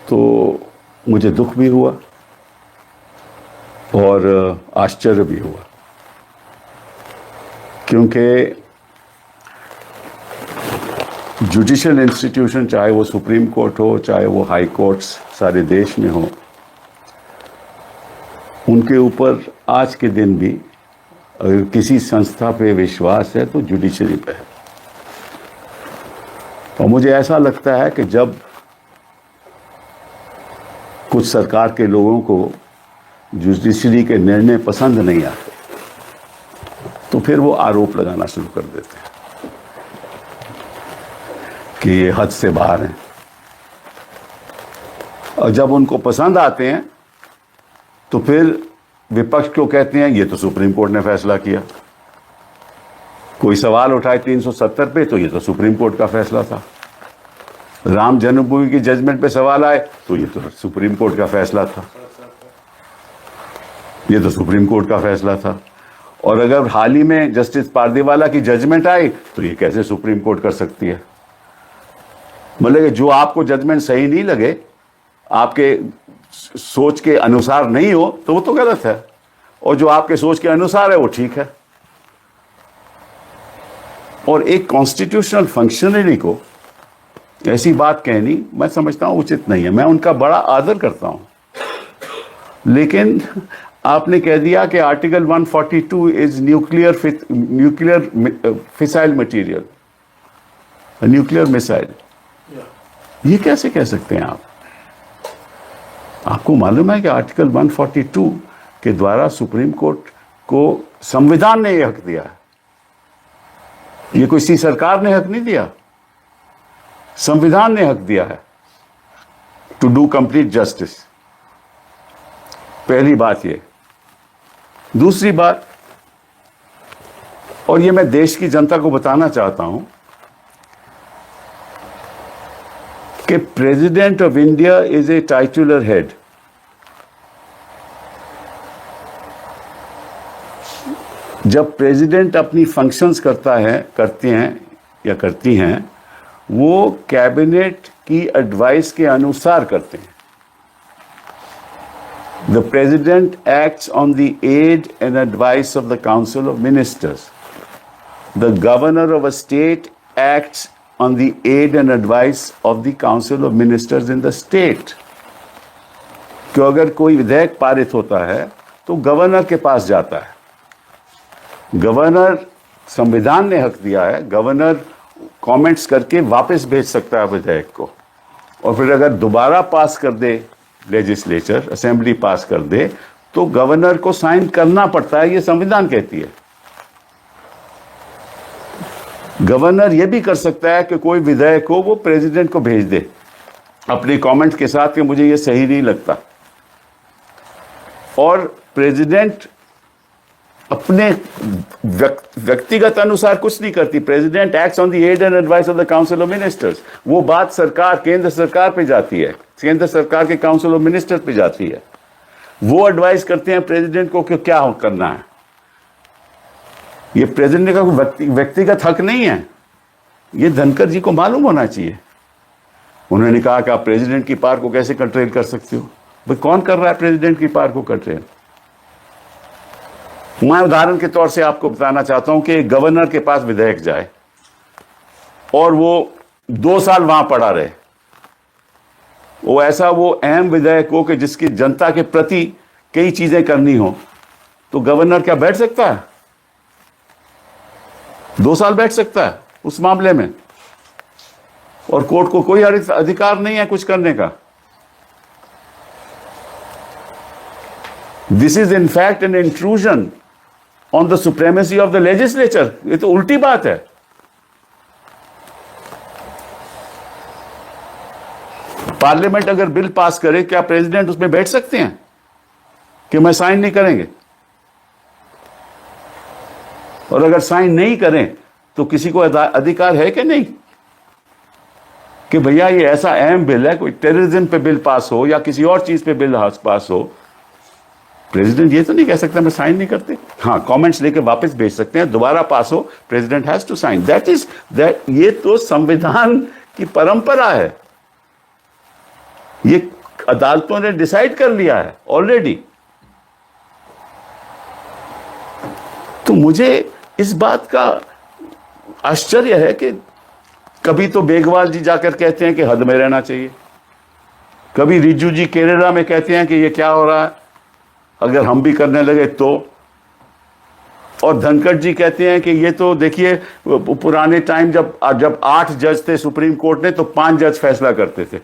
तो मुझे दुख भी हुआ और आश्चर्य भी हुआ, क्योंकि जुडिशियल इंस्टीट्यूशन, चाहे वो सुप्रीम कोर्ट हो, चाहे वो हाई कोर्ट्स सारे देश में हो, उनके ऊपर आज के दिन भी अगर किसी संस्था पे विश्वास है तो जुडिशरी पे है। और मुझे ऐसा लगता है कि जब कुछ सरकार के लोगों को जुडिशरी के निर्णय पसंद नहीं आते तो फिर वो आरोप लगाना शुरू कर देते हैं कि ये हद से बाहर हैं, और जब उनको पसंद आते हैं तो फिर विपक्ष को कहते हैं ये तो सुप्रीम कोर्ट ने फैसला किया। कोई सवाल उठाए 370 पे तो ये तो सुप्रीम कोर्ट का फैसला था। राम जन्मभूमि की जजमेंट पे सवाल आए तो ये तो सुप्रीम कोर्ट का फैसला था, ये तो सुप्रीम कोर्ट का फैसला था। और अगर हाल ही में जस्टिस पारदीवाला की जजमेंट आई तो ये कैसे सुप्रीम कोर्ट कर सकती है। मतलब कि जो आपको जजमेंट सही नहीं लगे, आपके सोच के अनुसार नहीं हो, तो वो तो गलत है, और जो आपके सोच के अनुसार है वो ठीक है। और एक कॉन्स्टिट्यूशनल फंक्शनरी को ऐसी बात कहनी मैं समझता हूं उचित नहीं है। मैं उनका बड़ा आदर करता हूं, लेकिन आपने कह दिया कि article 142 is nuclear fissile material, nuclear missile. ये कैसे कह सकते हैं आप? आपको मालूम है कि आर्टिकल 142 के द्वारा सुप्रीम कोर्ट को संविधान ने यह हक दिया है। ये कोई सी सरकार ने हक नहीं दिया, संविधान ने हक दिया है टू डू कंप्लीट जस्टिस। पहली बात ये। दूसरी बात, और ये मैं देश की जनता को बताना चाहता हूं कि president of India is a titular head. जब प्रेसिडेंट अपनी फंक्शंस करती हैं, वो कैबिनेट की एडवाइस के अनुसार करते हैं। The President acts on the aid and advice of the Council of Ministers. The Governor of a state acts on the aid and advice of the Council of Ministers in the state. कि अगर कोई विधेयक पारित होता है तो governor के पास जाता है। गवर्नर, संविधान ने हक दिया है, गवर्नर कमेंट्स करके वापस भेज सकता है विधेयक को, और फिर अगर दोबारा पास कर दे लेजिस्लेचर, असेंबली पास कर दे, तो गवर्नर को साइन करना पड़ता है। ये संविधान कहती है। गवर्नर ये भी कर सकता है कि कोई विधेयक हो वो प्रेसिडेंट को भेज दे अपने कमेंट के साथ कि मुझे ये सही नहीं लगता, और प्रेसिडेंट अपने व्यक्तिगत अनुसार कुछ नहीं करती। President acts on the aid and advice of the council of ministers. वो बात सरकार, केंद्र सरकार पे जाती है, केंद्र सरकार के काउंसिल ऑफ मिनिस्टर्स पे जाती है। वो एडवाइस करते हैं प्रेसिडेंट को कि क्या करना है। ये प्रेसिडेंट का व्यक्तिगत हक नहीं है। ये धनखड़ जी को मालूम होना चाहिए। उन्होंने कहा कि आप प्रेसिडेंट की पावर को कैसे कंट्रोल कर सकते हो। भाई कौन कर रहा है प्रेसिडेंट की पावर को कंट्रोल? मैं उदाहरण के तौर से आपको बताना चाहता हूं कि गवर्नर के पास विधेयक जाए और वो 2 साल वहां पड़ा रहे, वो अहम विधेयक हो कि जिसकी जनता के प्रति कई चीजें करनी हो, तो गवर्नर क्या बैठ सकता है? 2 साल बैठ सकता है उस मामले में, और कोर्ट को कोई अधिकार नहीं है कुछ करने का। This is in fact an intrusion on the supremacy of the legislature. ये तो उल्टी बात है। पार्लियामेंट अगर बिल पास करे, क्या प्रेसिडेंट उसमें बैठ सकते हैं कि मैं साइन नहीं करेंगे? और अगर साइन नहीं करें तो किसी को अधिकार है कि नहीं कि भैया ये ऐसा अहम बिल है, कोई टेररिज्म पे बिल पास हो या किसी और चीज पे बिल पास हो, प्रेसिडेंट ये तो नहीं कह सकता मैं साइन नहीं करते। हाँ, कमेंट्स लेके वापस भेज सकते हैं, दोबारा पास हो, प्रेसिडेंट हैज टू साइन। ये तो संविधान की परंपरा है। ये अदालतों ने डिसाइड कर लिया है ऑलरेडी। तो मुझे इस बात का आश्चर्य है कि कभी तो बेगवाल जी जाकर कहते हैं कि हद में रहना चाहिए, कभी रिज्जू जी केरला में कहते हैं कि ये क्या हो रहा है, अगर हम भी करने लगे तो, और धनखड़ जी कहते हैं कि ये तो देखिए पुराने टाइम जब 8 जज थे सुप्रीम कोर्ट में तो 5 जज फैसला करते थे,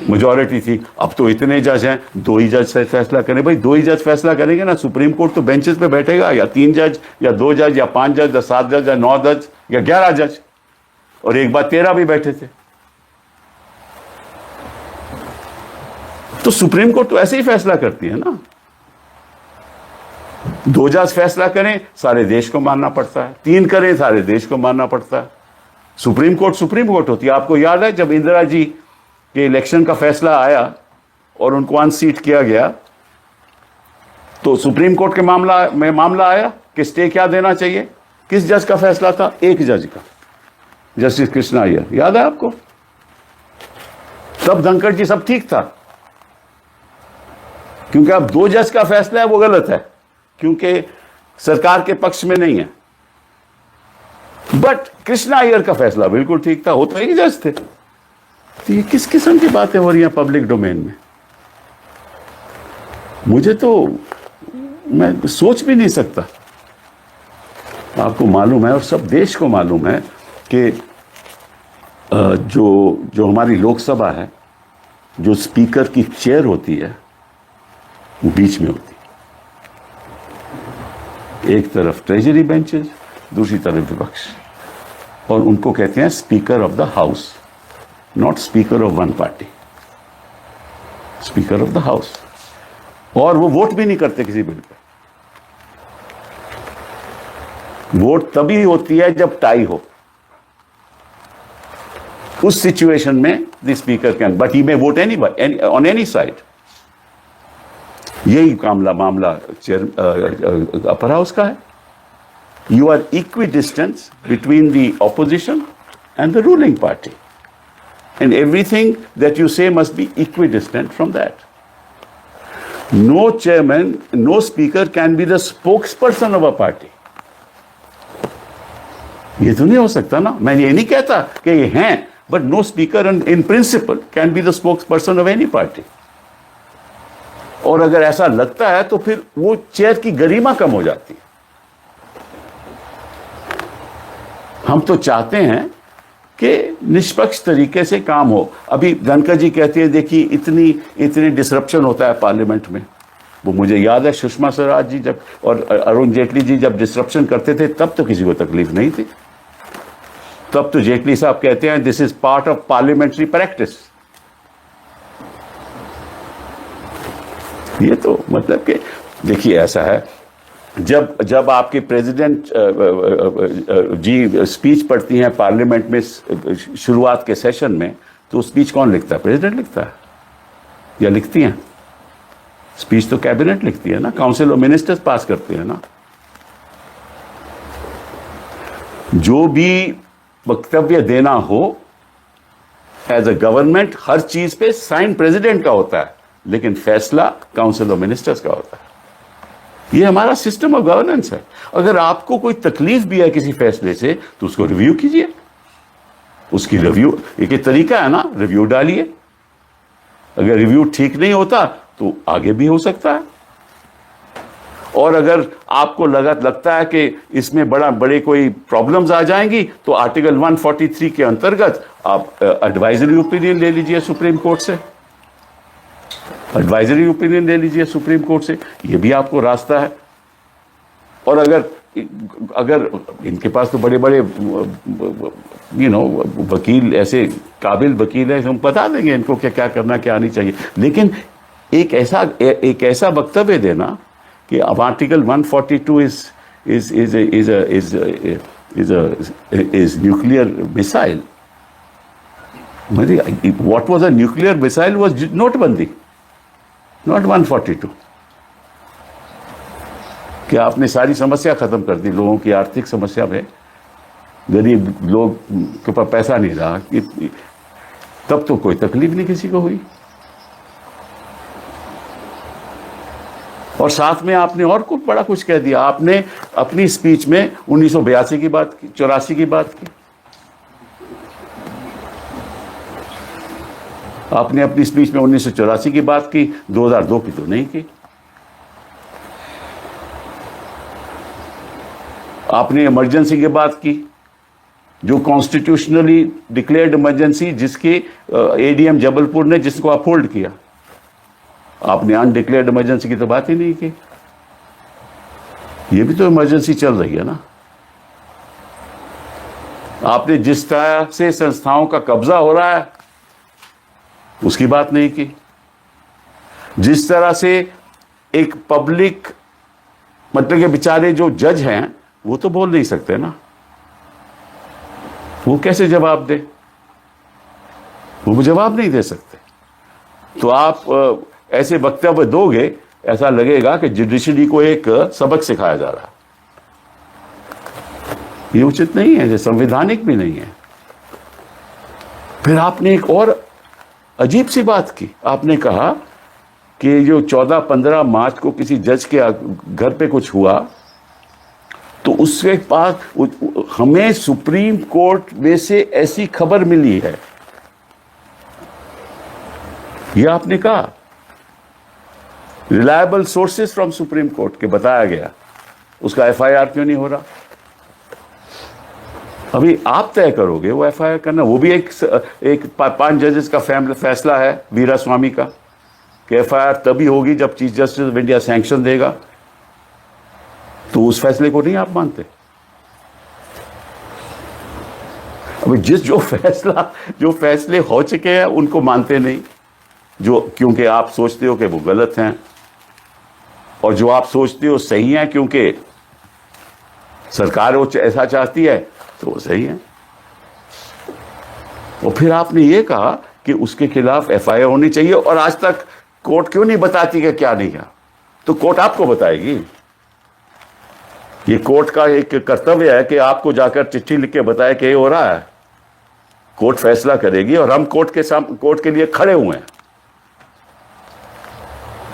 मेजॉरिटी थी। अब तो इतने जज हैं, 2 ही जज से फैसला करें। भाई 2 ही जज फैसला करेंगे ना, सुप्रीम कोर्ट तो बेंचेस पे बैठेगा, या 3 जज या 2 जज या 5 जज या 7 जज या 9 जज या 11 जज, और एक बार 13 भी बैठे थे। तो सुप्रीम कोर्ट तो ऐसे ही फैसला करती है ना। 2 जज फैसला करें सारे देश को मानना पड़ता है, 3 करें सारे देश को मानना पड़ता है। सुप्रीम कोर्ट होती है। आपको याद है जब इंदिरा जी के इलेक्शन का फैसला आया और उनको अनसीट किया गया, तो सुप्रीम कोर्ट के मामला आया कि स्टे क्या देना चाहिए। किस जज का फैसला था? एक जज का, जस्टिस कृष्णा अय्यर, याद है आपको? तब धनखड़ जी सब ठीक था, क्योंकि अब 2 जज का फैसला है वो गलत है, क्योंकि सरकार के पक्ष में नहीं है। बट कृष्णा अय्यर का फैसला बिल्कुल ठीक था, वो तो एक जज थे। तो ये किस किस्म की बातें हो रही हैं पब्लिक डोमेन में? मुझे तो, मैं सोच भी नहीं सकता। आपको मालूम है और सब देश को मालूम है कि जो हमारी लोकसभा है, जो स्पीकर की चेयर होती है वो बीच में होती है। एक तरफ ट्रेजरी बेंचेस, दूसरी तरफ विपक्ष, और उनको कहते हैं speaker of the house, not speaker of one party, speaker of the house. और वो वोट भी नहीं करते किसी बिल पे। वोट तभी होती है जब टाई हो। उस सिचुएशन में the speaker can, but he may vote on any side. यही मामला चेयर अपर हाउस का है। You are equidistance between the opposition and the ruling party, and everything that you say must be equidistant from that. No chairman, no speaker can be the spokesperson of a party. ये तो नहीं हो सकता ना। मैं ये नहीं कहता कि ये हैं, but no speaker in principle can be the spokesperson of any party. और अगर ऐसा लगता है तो फिर वो चेयर की गरिमा कम हो जाती है। हम तो चाहते हैं कि निष्पक्ष तरीके से काम हो। अभी धनखड़ जी कहती है देखिए इतनी डिसरप्शन होता है पार्लियामेंट में। वो मुझे याद है सुषमा स्वराज जी जब और अरुण जेटली जी जब डिसरप्शन करते थे तब तो किसी को तकलीफ नहीं थी। तब तो जेटली साहब कहते हैं this is part of parliamentary practice. ये तो मतलब कि देखिए ऐसा है, जब आपके प्रेसिडेंट जी स्पीच पढ़ती हैं पार्लियामेंट में शुरुआत के सेशन में, तो स्पीच कौन लिखता है? प्रेसिडेंट लिखता है या लिखती हैं? स्पीच तो कैबिनेट लिखती है ना, काउंसिल ऑफ मिनिस्टर्स पास करते हैं ना। जो भी वक्तव्य देना हो एज अ गवर्नमेंट, हर चीज पे साइन प्रेसिडेंट का होता है, लेकिन फैसला काउंसिल ऑफ मिनिस्टर्स का होता है। ये हमारा सिस्टम ऑफ गवर्नेंस है। अगर आपको कोई तकलीफ भी है किसी फैसले से तो उसको रिव्यू कीजिए। उसकी रिव्यू एक तरीका है ना, रिव्यू डालिए। अगर रिव्यू ठीक नहीं होता तो आगे भी हो सकता है। और अगर आपको लगता है कि इसमें बड़े कोई प्रॉब्लम्स आ जाएंगी तो आर्टिकल 143 के अंतर्गत आप एडवाइजरी ओपिनियन ले लीजिए सुप्रीम कोर्ट से। एडवाइजरी ओपिनियन ले लीजिए सुप्रीम कोर्ट से, ये भी आपको रास्ता है। और अगर इनके पास तो बड़े बड़े वकील, ऐसे काबिल वकील है, हम बता देंगे इनको क्या करना क्या नहीं चाहिए। लेकिन एक ऐसा वक्तव्य देना कि अब article 142 is nuclear missile. What was a nuclear missile was नोटबंदी, not 142. कि आपने सारी समस्या खत्म कर दी, लोगों की आर्थिक समस्या में, गरीब लोग के पास पैसा नहीं रहा, तब तो कोई तकलीफ नहीं किसी को हुई। और साथ में आपने और कुछ बड़ा कुछ कह दिया। आपने अपनी स्पीच में 1982 की बात की, 84 की बात की। आपने अपनी स्पीच में 1984 की बात की, 2002 की तो नहीं की। आपने इमरजेंसी की बात की, जो कॉन्स्टिट्यूशनली डिक्लेयर्ड इमरजेंसी, जिसके एडीएम जबलपुर ने जिसको अपहोल्ड किया। आपने अनडिक्लेयर्ड इमरजेंसी की तो बात ही नहीं की। ये भी तो इमरजेंसी चल रही है ना। आपने जिस तरह से संस्थाओं का कब्जा हो रहा है उसकी बात नहीं की। जिस तरह से एक पब्लिक, मतलब के बेचारे जो जज हैं वो तो बोल नहीं सकते ना, वो कैसे जवाब दे? वो जवाब नहीं दे सकते। तो आप ऐसे वक्तव्य दोगे, ऐसा लगेगा कि जुडिशरी को एक सबक सिखाया जा रहा है। ये उचित नहीं है, ये संवैधानिक भी नहीं है। फिर आपने एक और अजीब सी बात की। आपने कहा कि जो 14-15 मार्च को किसी जज के घर पे कुछ हुआ, तो उसके पास हमें सुप्रीम कोर्ट में से ऐसी खबर मिली है, यह आपने कहा। Reliable sources from supreme court के बताया गया। उसका एफआईआर क्यों नहीं हो रहा? अभी आप तय करोगे वो एफआईआर करना। वो भी एक 5 जजेस का फैसला है वीरा स्वामी का, कि एफआईआर तभी होगी जब chief justice of India sanction देगा। तो उस फैसले को नहीं आप मानते? अभी जो फैसले हो चुके हैं उनको मानते नहीं, जो क्योंकि आप सोचते हो कि वो गलत हैं, और जो आप सोचते हो सही है क्योंकि सरकार वो ऐसा चाहती है, तो वो सही है। और फिर आपने ये कहा कि उसके खिलाफ एफआईआर होनी चाहिए, और आज तक कोर्ट क्यों नहीं बताती कि क्या नहीं है? तो कोर्ट आपको बताएगी। ये कोर्ट का एक कर्तव्य है कि आपको जाकर चिट्ठी लिख के बताए कि ये हो रहा है। कोर्ट फैसला करेगी और हम कोर्ट के लिए खड़े हुए हैं।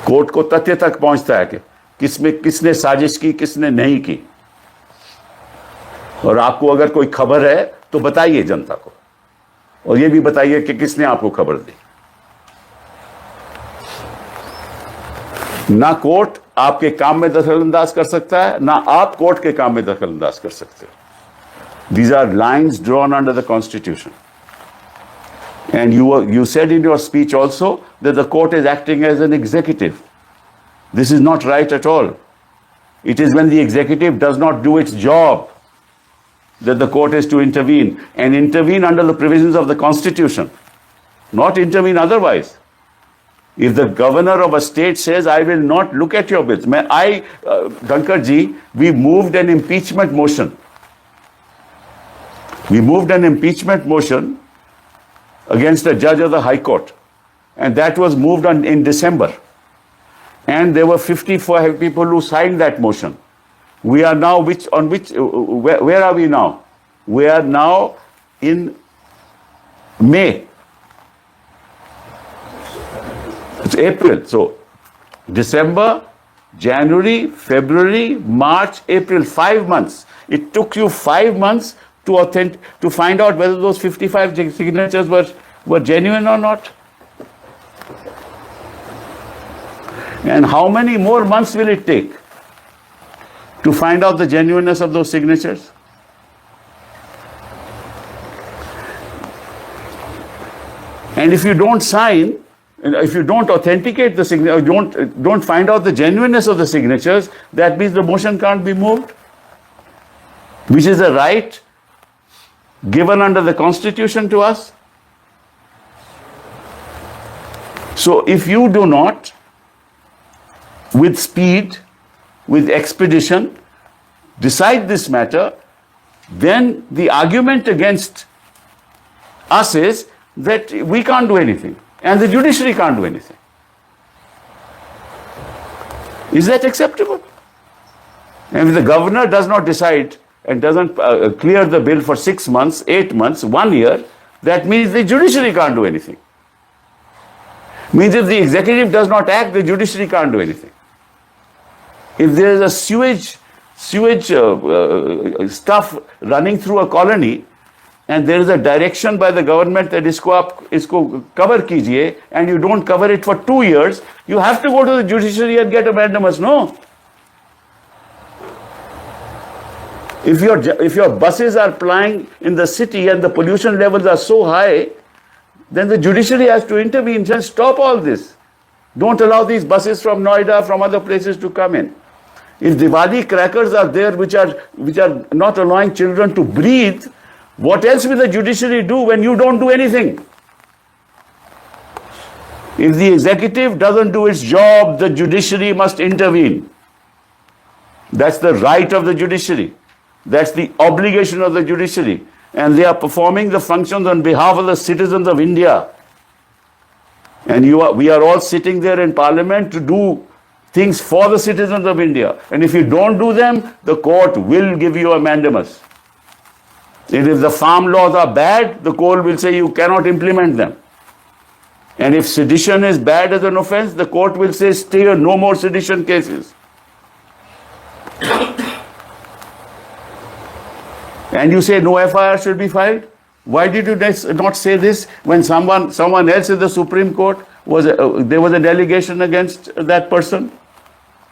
कोर्ट को तथ्य तक पहुंचता है कि किसने साजिश की, किसने नहीं की। और आपको अगर कोई खबर है तो बताइए जनता को, और ये भी बताइए कि किसने आपको खबर दी। ना कोर्ट आपके काम में दखलंदाज कर सकता है, ना आप कोर्ट के काम में दखलंदाज कर सकते हो। These are lines drawn under the Constitution. And you said in your speech also that the court is acting as an executive. This is not right at all. It is when the executive does not do its job that the court is to intervene, and intervene under the provisions of the Constitution, not intervene otherwise. If the governor of a state says, I will not look at your bills, Dhankar ji, we moved an impeachment motion. We moved an impeachment motion against a judge of the High Court, and that was moved in December. And there were 54 people who signed that motion. We are now where are we now? We are now in May. It's April. So December, January, February, March, April, 5 months. It took you 5 months to find out whether those 55 signatures were genuine or not. And how many more months will it take to find out the genuineness of those signatures? And if you don't sign, if you don't authenticate the signature, don't find out the genuineness of the signatures, that means the motion can't be moved, which is a right given under the Constitution to us. So if you do not, with speed, with expedition, decide this matter, then the argument against us is that we can't do anything and the judiciary can't do anything. Is that acceptable? And if the governor does not decide and doesn't clear the bill for 6 months, 8 months, 1 year, that means the judiciary can't do anything. Means if the executive does not act, the judiciary can't do anything. If there is a sewage stuff running through a colony, and there is a direction by the government that isko cover kijiye, and you don't cover it for 2 years, you have to go to the judiciary and get a mandamus, no? If your buses are plying in the city and the pollution levels are so high, then the judiciary has to intervene and stop all this. Don't allow these buses from Noida, from other places to come in. If Diwali crackers are there which are not allowing children to breathe, what else will the judiciary do when you don't do anything? If the executive doesn't do its job, the judiciary must intervene. That's the right of the judiciary. That's the obligation of the judiciary. And they are performing the functions on behalf of the citizens of India. And we are all sitting there in parliament to do things for the citizens of India. And if you don't do them, the court will give you a mandamus. And if the farm laws are bad, the court will say you cannot implement them. And if sedition is bad as an offense, the court will say stay, no more sedition cases. And you say no FIR should be filed? Why did you not say this when someone else in the Supreme Court there was a delegation against that person?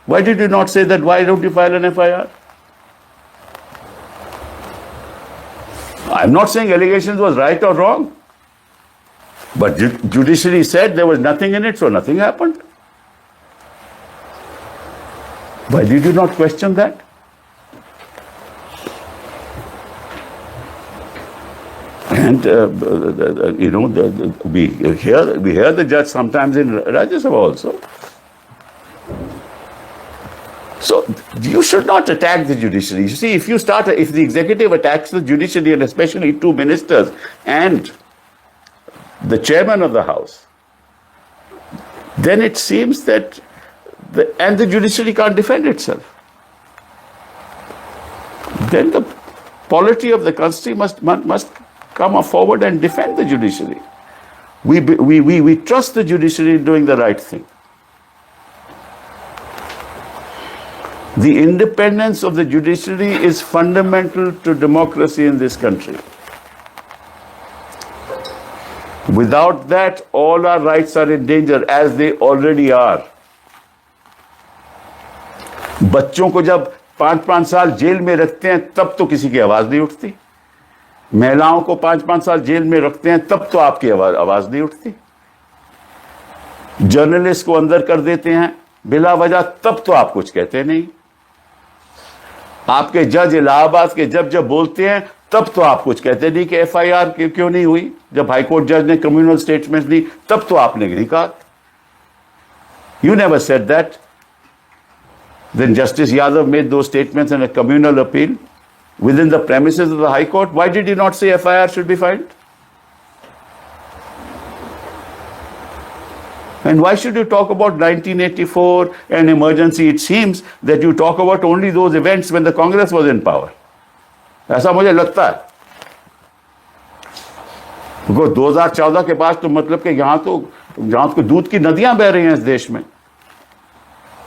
Why did you not say that? Why don't you file an FIR? I'm not saying allegations was right or wrong, but judiciary said there was nothing in it, so nothing happened. Why did you not question that? And we hear the judge sometimes in Rajya Sabha also. So you should not attack the judiciary. You see, if the executive attacks the judiciary, and especially 2 ministers and the chairman of the house, then it seems that the judiciary can't defend itself. Then the polity of the country must come forward and defend the judiciary. We trust the judiciary in doing the right thing. The independence of the judiciary is fundamental to democracy in this country. Without that, all our rights are in danger, as they already are. बच्चों को जब 5-5 साल jail में रखते हैं, तब तो किसी की आवाज नहीं उठती. महिलाओं को 5-5 साल जेल में रखते हैं, तब तो आपकी आवाज नहीं उठती. जर्नलिस्ट को अंदर कर देते हैं बिला वजह, तब तो आप कुछ कहते नहीं. आपके जज इलाहाबाद के जब बोलते हैं, तब तो आप कुछ कहते नहीं कि FIR क्यों नहीं हुई. जब हाईकोर्ट जज ने कम्युनल स्टेटमेंट दी, तब तो आपने नहीं कहा. You never said that. Then Justice Yadav made those statements in a communal appeal within the premises of the High Court. Why did he not say FIR should be filed? And why should you talk about 1984 and emergency? It seems that you talk about only those events when the Congress was in power. ऐसा मुझे लगता है. क्योंकि 2014 के बाद तो मतलब कि यहाँ तो दूध की नदियां बह रही हैं इस देश में.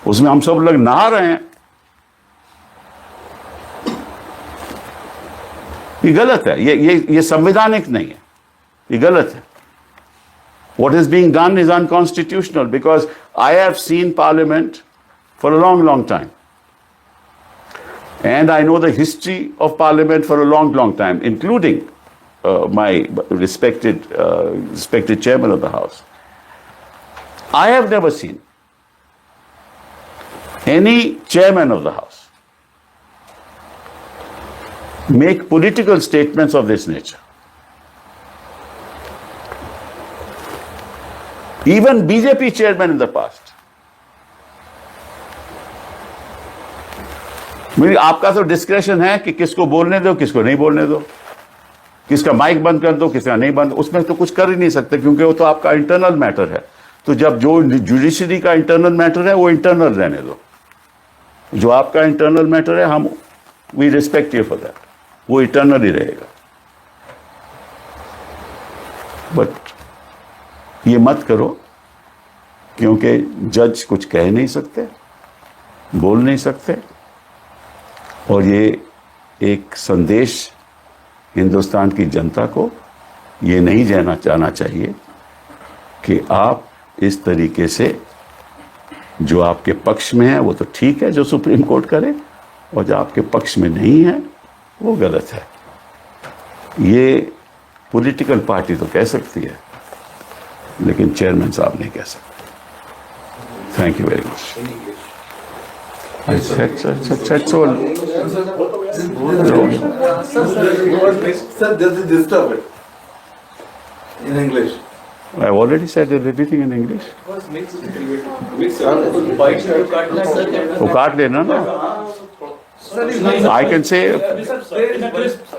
उसमें हम सब लोग नहा रहे हैं. ये गलत है. ये संवैधानिक नहीं है. ये गलत है. What is being done is unconstitutional, because I have seen Parliament for a long time. And I know the history of Parliament for a long time, including my respected chairman of the House. I have never seen any chairman of the House make political statements of this nature. Even BJP chairman in the past. आपका तो discretion है कि किसको बोलने दो, किसको नहीं बोलने दो, किसका माइक बंद कर दो, किसका नहीं बंद. उसमें तो कुछ कर ही नहीं सकते, क्योंकि वो तो आपका इंटरनल मैटर है. तो जब जो जुडिशरी का इंटरनल मैटर है, वो इंटरनल रहने दो. जो आपका इंटरनल मैटर है, हम we respect you for that. वो इंटरनल ही रहेगा. बट ये मत करो, क्योंकि जज कुछ कह नहीं सकते. बोल नहीं सकते। और ये एक संदेश हिंदुस्तान की जनता को ये नहीं जाना चाहिए कि आप इस तरीके से, जो आपके पक्ष में है वो तो ठीक है जो सुप्रीम कोर्ट करे, और जो आपके पक्ष में नहीं है वो गलत है। ये पॉलिटिकल पार्टी तो कह सकती है, लेकिन चेयरमैन साहब नहीं कह सकते। Thank you very much. I said so. Sir, this is disturbed in English. I've already said everything in English. तो काट लेना ना। I can say.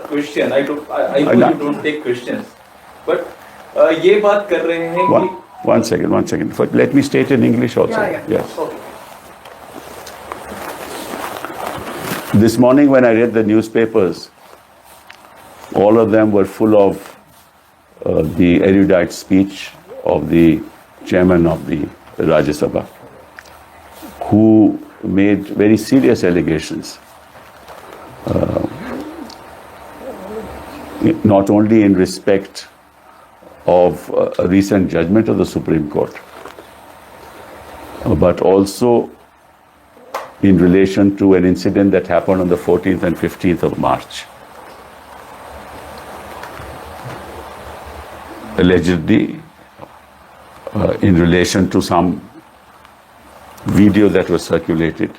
Question. I don't take questions. But ये बात कर रहे हैं कि. One second. But let me state in English also. Yes. Okay. This morning when I read the newspapers, all of them were full of the erudite speech of the chairman of the Rajya Sabha, who made very serious allegations, not only in respect of a recent judgment of the Supreme Court, but also in relation to an incident that happened on the 14th and 15th of March. Allegedly, in relation to some video that was circulated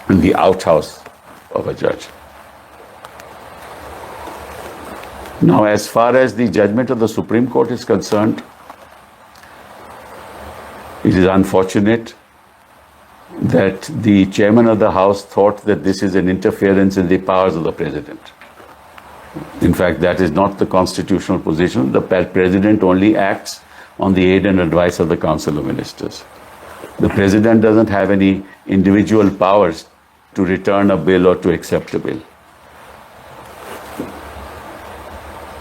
in the outhouse of a judge. Now, as far as the judgment of the Supreme Court is concerned, it is unfortunate that the chairman of the House thought that this is an interference in the powers of the president. In fact, that is not the constitutional position. The president only acts on the aid and advice of the Council of Ministers. The president doesn't have any individual powers to return a bill or to accept a bill.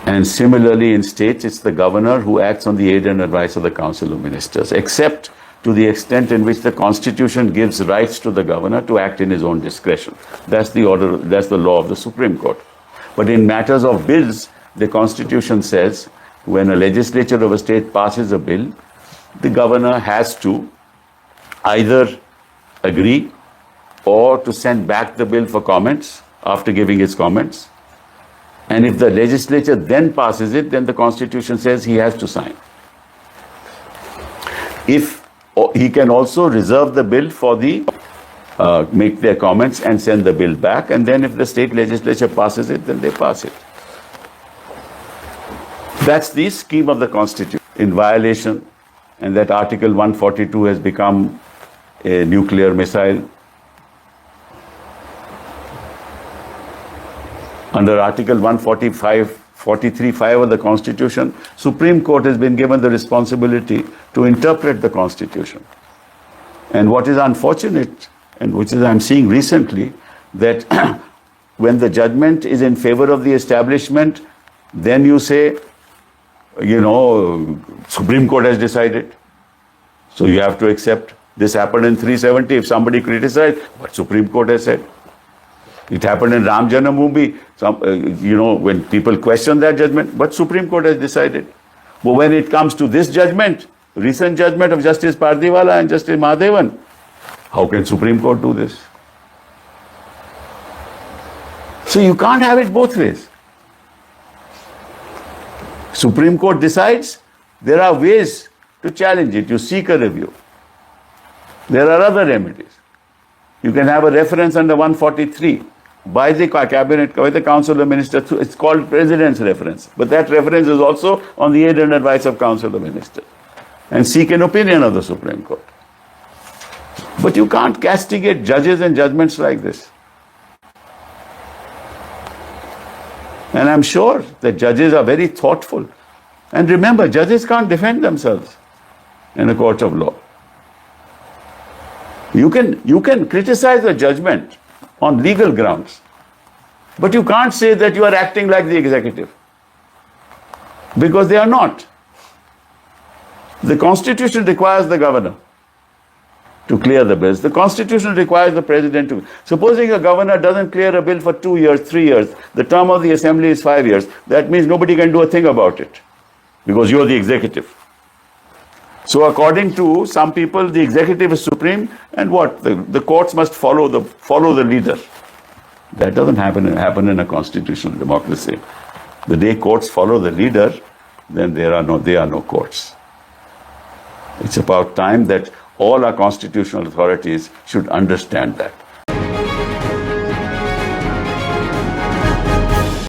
And similarly, in states, it's the governor who acts on the aid and advice of the Council of Ministers, except to the extent in which the Constitution gives rights to the governor to act in his own discretion. That's the order, that's the law of the Supreme Court. But in matters of bills, the Constitution says when a legislature of a state passes a bill, the governor has to either agree or to send back the bill for comments after giving his comments. And if the legislature then passes it, then the Constitution says he has to sign. He can also reserve the bill for the make their comments and send the bill back, and then if the state legislature passes it, then they pass it. That's the scheme of the Constitution in violation, and that Article 142 has become a nuclear missile. Under Article 143(5) of the Constitution, Supreme Court has been given the responsibility to interpret the Constitution. And what is unfortunate, and which is I'm seeing recently, that when the judgment is in favor of the establishment, then you say, Supreme Court has decided, so you have to accept. This happened in 370. If somebody criticized what Supreme Court has said, it happened in Ram Janambhoomi. When people question that judgment, but Supreme Court has decided. But when it comes to this judgment, recent judgment of Justice Pardiwala and Justice Mahadevan, how can Supreme Court do this? So you can't have it both ways. Supreme Court decides, there are ways to challenge it. You seek a review. There are other remedies. You can have a reference under 143 by the cabinet, by the Council of Ministers. It's called President's reference. But that reference is also on the aid and advice of Council of Ministers. And seek an opinion of the Supreme Court. But you can't castigate judges and judgments like this. And I'm sure that judges are very thoughtful. And remember, judges can't defend themselves in a court of law. You can criticize a judgment on legal grounds, but you can't say that you are acting like the executive, because they are not. The Constitution requires the governor to clear the bills. The Constitution requires the President to. Supposing a governor doesn't clear a bill for 2 years, 3 years, the term of the Assembly is 5 years, that means nobody can do a thing about it because you're the executive. So according to some people, the executive is supreme, and what? The courts must follow the leader. That doesn't happen in a constitutional democracy. The day courts follow the leader, then there are no courts. It's about time that all our constitutional authorities should understand that.